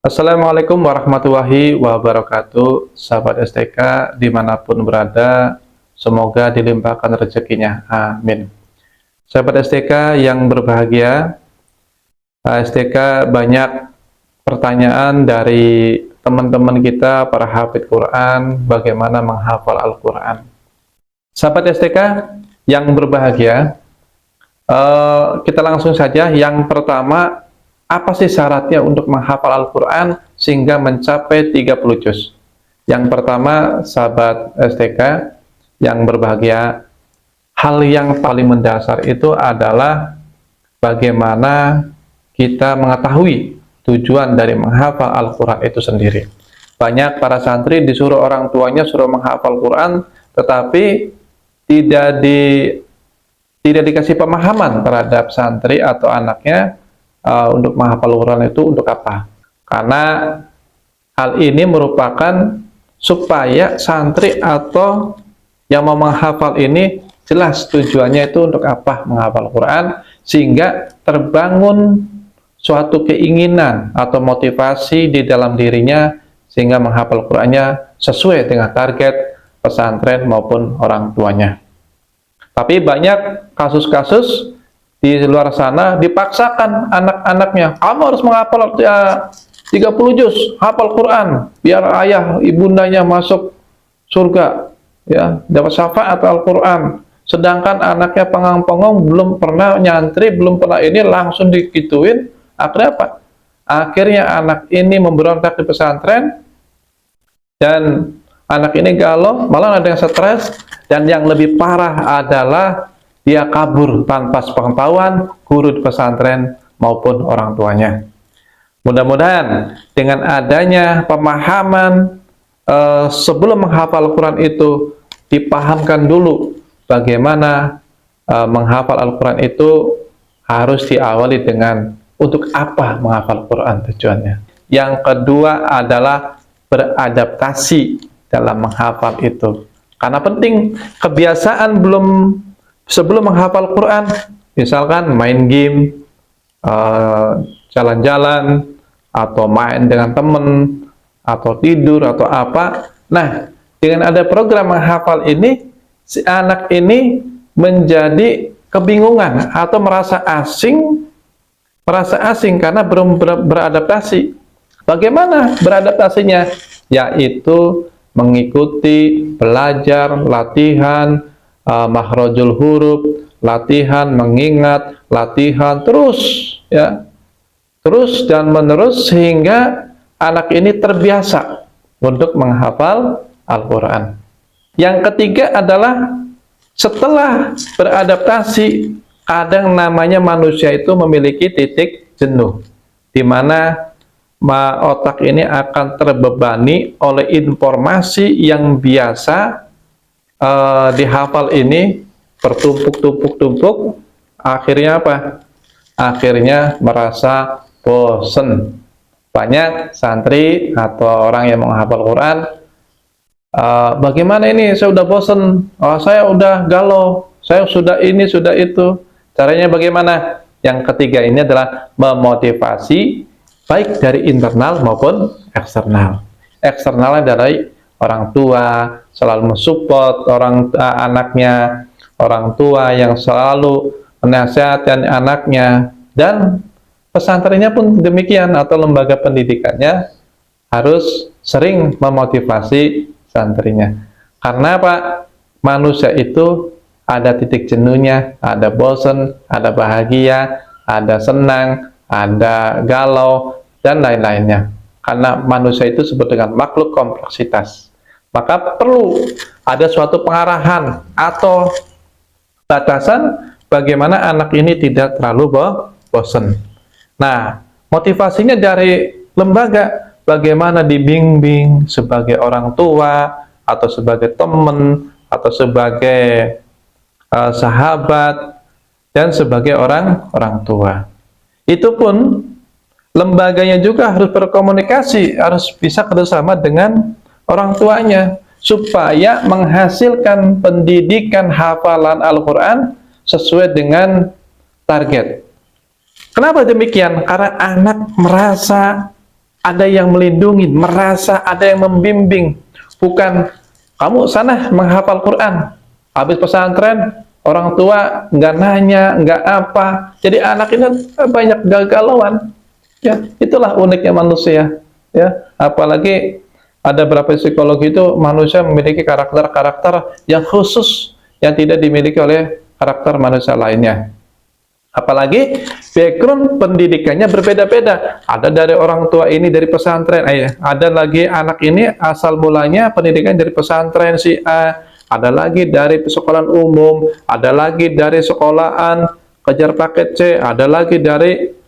Assalamualaikum warahmatullahi wabarakatuh, sahabat STK dimanapun berada, semoga dilimpahkan rezekinya, amin. Sahabat STK yang berbahagia, STK banyak pertanyaan dari teman-teman kita, para hafidz Quran, bagaimana menghafal Al-Quran. Sahabat STK yang berbahagia, kita langsung saja. Yang pertama, apa sih syaratnya untuk menghafal Al-Quran sehingga mencapai 30 juz? Yang pertama, sahabat STK yang berbahagia, hal yang paling mendasar itu adalah bagaimana kita mengetahui tujuan dari menghafal Al-Quran itu sendiri. Banyak para santri disuruh orang tuanya suruh menghafal Quran, tetapi tidak dikasih pemahaman terhadap santri atau anaknya untuk menghafal Quran itu untuk apa. Karena hal ini merupakan supaya santri atau yang mau menghafal ini jelas tujuannya itu untuk apa menghafal Quran, sehingga terbangun suatu keinginan atau motivasi di dalam dirinya sehingga menghafal Qurannya sesuai dengan target pesantren maupun orang tuanya. Tapi banyak kasus-kasus di luar sana dipaksakan anak-anaknya, kamu harus menghafal 30 juz, hafal Quran biar ayah ibundanya masuk surga, ya, dapat syafaat Al-Quran. Sedangkan anaknya pengang-pengong, belum pernah nyantri, belum pernah ini, langsung dikituin. Akhirnya apa? Akhirnya anak ini memberontak di pesantren, dan anak ini galau, malah ada yang stres, dan yang lebih parah adalah dia kabur tanpa sepengetahuan guru di pesantren maupun orang tuanya. Mudah-mudahan dengan adanya pemahaman sebelum menghafal Al-Quran itu dipahamkan dulu bagaimana menghafal Al-Quran itu harus diawali dengan untuk apa menghafal Quran tujuannya. Yang kedua adalah beradaptasi dalam menghafal itu. Karena penting, kebiasaan sebelum menghafal Quran, misalkan main game, jalan-jalan, atau main dengan teman, atau tidur, atau apa. Nah, dengan ada program menghafal ini, si anak ini menjadi kebingungan atau merasa asing karena belum beradaptasi. Bagaimana beradaptasinya? Yaitu mengikuti, belajar, latihan, makhrajul huruf, latihan mengingat, latihan terus, ya, terus dan menerus, sehingga anak ini terbiasa untuk menghafal Al-Quran. Yang ketiga adalah setelah beradaptasi, kadang namanya manusia itu memiliki titik jenuh, di mana otak ini akan terbebani oleh informasi yang biasa dihafal ini, bertumpuk-tumpuk, akhirnya apa? Akhirnya merasa bosen. Banyak santri atau orang yang menghafal Quran, bagaimana ini, saya udah bosen, saya udah galau, saya sudah ini, sudah itu. Caranya bagaimana? Yang ketiga ini adalah memotivasi, baik dari internal maupun eksternal. Eksternalnya dari orang tua, selalu mensupport anaknya, orang tua yang selalu menasihatkan anaknya, dan pesantrennya pun demikian, atau lembaga pendidikannya harus sering memotivasi santrinya. Karena Pak, manusia itu ada titik jenuhnya, ada bosan, ada bahagia, ada senang, ada galau, dan lain-lainnya. Karena manusia itu disebut dengan makhluk kompleksitas. Maka perlu ada suatu pengarahan atau batasan bagaimana anak ini tidak terlalu bosan. Nah, motivasinya dari lembaga, bagaimana dibimbing sebagai orang tua, atau sebagai teman, atau sebagai sahabat, dan sebagai orang tua. Itu pun lembaganya juga harus berkomunikasi, harus bisa kerjasama dengan orang tuanya, supaya menghasilkan pendidikan hafalan Al-Quran sesuai dengan target. Kenapa demikian? Karena anak merasa ada yang melindungi, merasa ada yang membimbing. Bukan kamu sana menghafal Quran, habis pesantren orang tua nggak nanya, nggak apa. Jadi anak ini banyak gagalauan. Ya, itulah uniknya manusia. Ya, apalagi ada beberapa psikologi itu manusia memiliki karakter-karakter yang khusus yang tidak dimiliki oleh karakter manusia lainnya. Apalagi background pendidikannya berbeda-beda. Ada dari orang tua ini dari pesantren, ada lagi anak ini asal mulanya pendidikan dari pesantren si A, ada lagi dari sekolahan umum, ada lagi dari sekolahan kejar paket C, ada lagi dari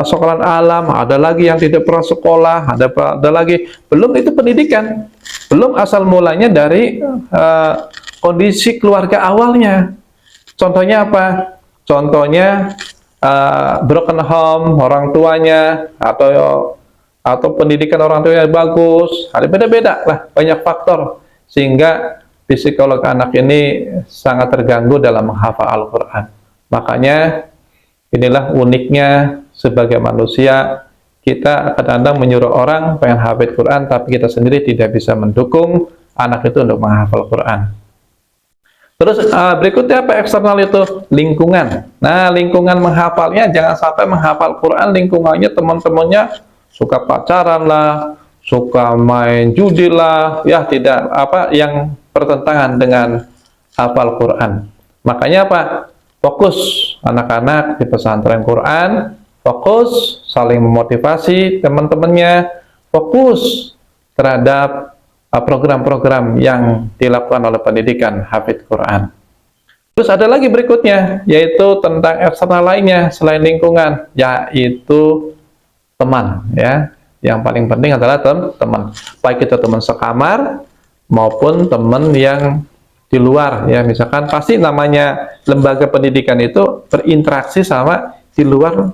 sekolahan alam, ada lagi yang tidak pernah sekolah, ada lagi belum itu pendidikan, belum asal mulanya dari kondisi keluarga awalnya. Contohnya apa? Contohnya broken home, orang tuanya atau pendidikan orang tuanya bagus, ada beda-beda lah, banyak faktor sehingga psikolog anak ini sangat terganggu dalam menghafal Al-Quran. Makanya inilah uniknya sebagai manusia, kita kadang-kadang menyuruh orang pengen hafal Quran, tapi kita sendiri tidak bisa mendukung anak itu untuk menghafal Quran. Terus berikutnya apa eksternal itu? Lingkungan. Nah, lingkungan menghafalnya jangan sampai menghafal Quran lingkungannya teman-temannya suka pacaran lah, suka main judi lah, ya tidak apa yang bertentangan dengan hafal Quran. Makanya apa? Fokus anak-anak di pesantren Quran, fokus saling memotivasi teman-temannya, fokus terhadap program-program yang dilakukan oleh pendidikan hafidz Quran. Terus ada lagi berikutnya, yaitu tentang eksternal lainnya selain lingkungan, yaitu teman. Ya, yang paling penting adalah teman. Baik itu teman sekamar maupun teman yang di luar. Ya, misalkan pasti namanya lembaga pendidikan itu berinteraksi sama di luar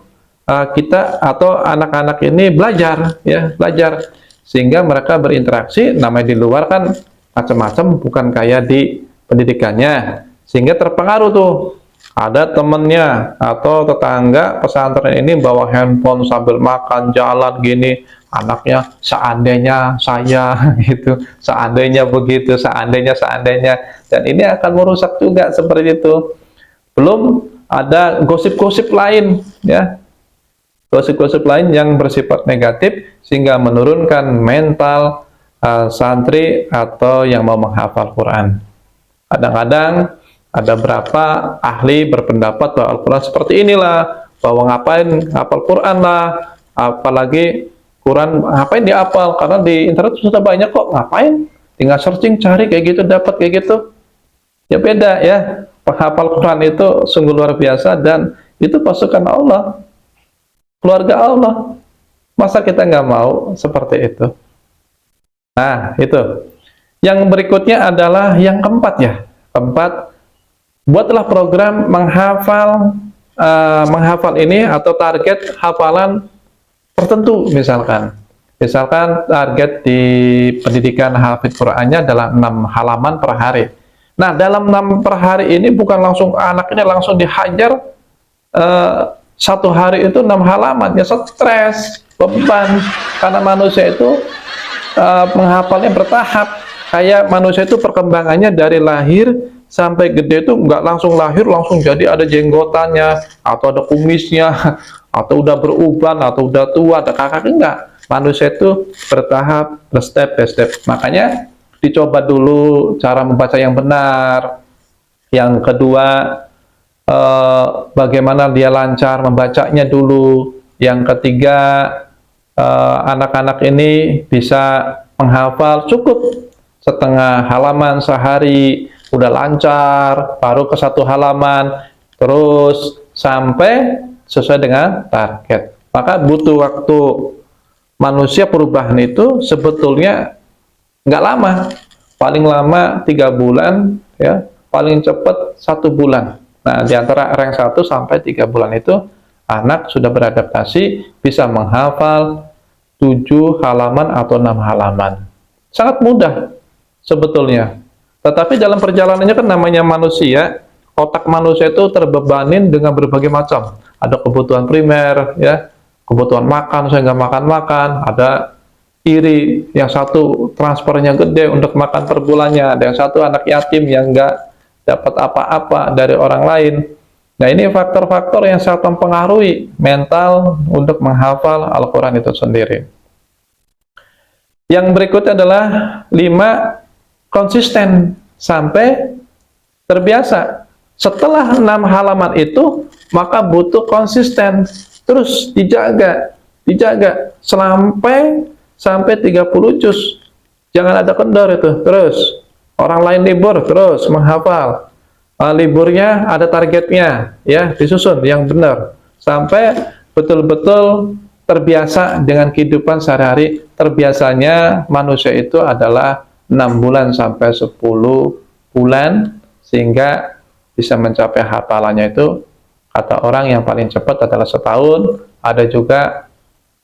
kita atau anak-anak ini belajar, ya belajar. Sehingga mereka berinteraksi, namanya di luar kan macam-macam, bukan kayak di pendidikannya. Sehingga terpengaruh tuh, ada temennya atau tetangga pesantren ini bawa handphone sambil makan, jalan gini, anaknya seandainya saya gitu, seandainya begitu, seandainya, dan ini akan merusak juga seperti itu. Belum ada gosip-gosip lain, ya, gosip-gosip lain yang bersifat negatif sehingga menurunkan mental santri atau yang mau menghafal Quran. Kadang-kadang ada berapa ahli berpendapat bahwa Al-Quran seperti inilah, bahwa ngapain hafal Quran lah, apalagi Quran ngapain dihafal, karena di internet sudah banyak kok, ngapain tinggal searching cari kayak gitu dapat kayak gitu. Ya beda ya, penghafal Quran itu sungguh luar biasa dan itu pasukan Allah, keluarga Allah. Masa kita nggak mau seperti itu? Nah, itu. Yang berikutnya adalah yang keempat ya. Keempat, buatlah program menghafal ini atau target hafalan tertentu misalkan. Misalkan target di pendidikan hafidz Qur'annya adalah 6 halaman per hari. Nah, dalam 6 per hari ini bukan langsung anak ini langsung dihajar satu hari itu 6 halaman, ya stres, beban, karena manusia itu menghafalnya bertahap. Kayak manusia itu perkembangannya dari lahir sampai gede itu nggak langsung lahir langsung jadi ada jenggotannya atau ada kumisnya atau udah beruban atau udah tua ada kakak, enggak. Manusia itu bertahap, berstep by step. Makanya dicoba dulu cara membaca yang benar. Yang kedua, bagaimana dia lancar membacanya dulu. Yang ketiga, anak-anak ini bisa menghafal cukup setengah halaman sehari, udah lancar, baru ke 1 halaman, terus sampai sesuai dengan target. Maka butuh waktu manusia perubahan itu sebetulnya nggak lama, paling lama 3 bulan, ya, paling cepat 1 bulan. Nah, di antara rank 1 sampai 3 bulan itu anak sudah beradaptasi, bisa menghafal 7 halaman atau 6 halaman. Sangat mudah sebetulnya. Tetapi dalam perjalanannya kan namanya manusia, otak manusia itu terbebanin dengan berbagai macam. Ada kebutuhan primer, ya, kebutuhan makan, saya nggak makan-makan, ada iri, yang satu transfernya gede untuk makan per bulannya, ada yang satu anak yatim yang nggak dapat apa-apa dari orang lain. Nah, ini faktor-faktor yang sangat mempengaruhi mental untuk menghafal Al-Quran itu sendiri. Yang berikutnya adalah 5, konsisten sampai terbiasa. Setelah 6 halaman itu, maka butuh konsisten, terus dijaga sampai 30 juz. Jangan ada kendor itu, terus. Orang lain libur, terus menghafal. Liburnya ada targetnya, ya, disusun yang benar. Sampai betul-betul terbiasa dengan kehidupan sehari-hari. Terbiasanya manusia itu adalah 6 bulan sampai 10 bulan, sehingga bisa mencapai hafalannya itu, kata orang yang paling cepat adalah setahun, ada juga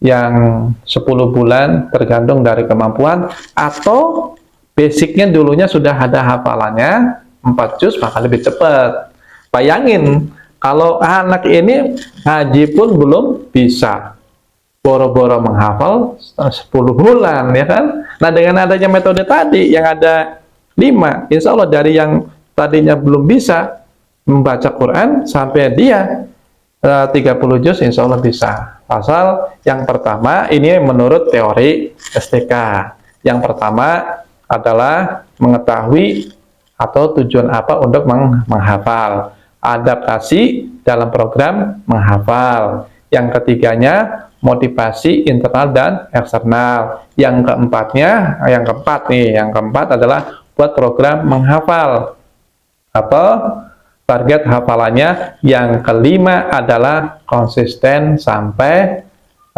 yang 10 bulan, tergantung dari kemampuan, atau basicnya dulunya sudah ada hafalannya 4 juz, maka lebih cepat. Bayangin kalau anak ini ngaji pun belum bisa, boro-boro menghafal 10 bulan, ya kan? Nah, dengan adanya metode tadi yang ada 5, insya Allah dari yang tadinya belum bisa membaca Quran sampai dia 30 juz, insya Allah bisa. Pasal yang pertama, ini menurut teori STK. Yang pertama adalah mengetahui atau tujuan apa untuk menghafal, adaptasi dalam program menghafal. Yang ketiganya, motivasi internal dan eksternal. Yang keempat adalah buat program menghafal atau target hafalannya. Yang kelima adalah konsisten sampai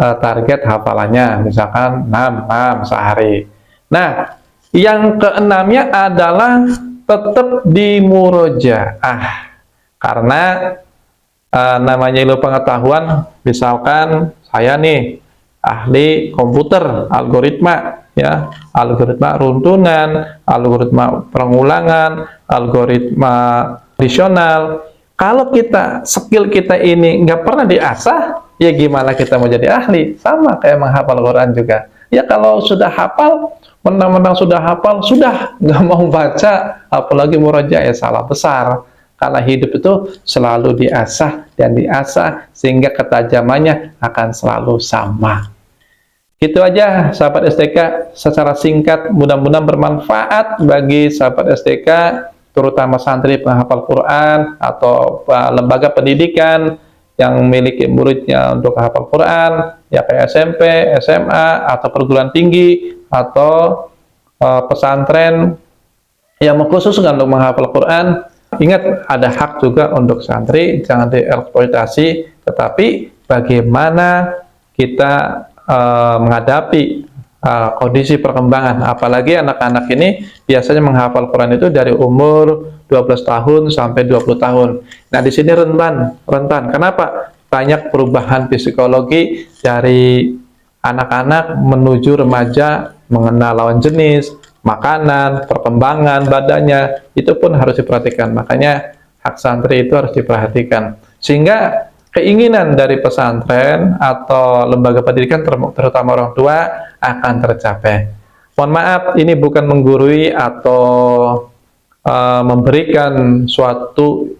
target hafalannya, misalkan 6 sehari. Nah, yang keenamnya adalah tetap di murojaah, karena namanya ilmu pengetahuan. Misalkan saya nih ahli komputer, algoritma, ya, algoritma runtunan, algoritma pengulangan, algoritma tradisional. Kalau skill kita ini nggak pernah diasah, ya gimana kita mau jadi ahli? Sama kayak menghafal Quran juga. Ya kalau sudah hafal, mentang-mentang sudah hafal, sudah nggak mau baca, apalagi murojaah, ya salah besar. Karena hidup itu selalu diasah dan diasah, sehingga ketajamannya akan selalu sama. Gitu aja sahabat STK secara singkat, mudah-mudahan bermanfaat bagi sahabat STK, terutama santri penghafal Quran atau lembaga pendidikan yang memiliki muridnya untuk hafal Quran, ya kayak SMP, SMA, atau perguruan tinggi, atau pesantren yang mengkhususkan untuk menghafal Quran. Ingat, ada hak juga untuk santri, jangan dieksploitasi, tetapi bagaimana kita menghadapi kondisi perkembangan, apalagi anak-anak ini biasanya menghafal Quran itu dari umur 12 tahun sampai 20 tahun. Nah, di sini rentan. Kenapa? Banyak perubahan psikologi dari anak-anak menuju remaja, mengenal lawan jenis, makanan, perkembangan badannya, itu pun harus diperhatikan. Makanya hak santri itu harus diperhatikan, sehingga keinginan dari pesantren atau lembaga pendidikan, terutama orang tua, akan tercapai. Mohon maaf, ini bukan menggurui atau memberikan suatu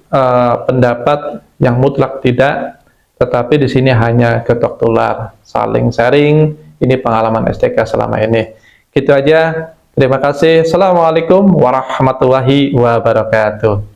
pendapat yang mutlak, tidak, tetapi di sini hanya ketok tular, saling sharing. Ini pengalaman STK selama ini. Gitu aja. Terima kasih. Assalamualaikum warahmatullahi wabarakatuh.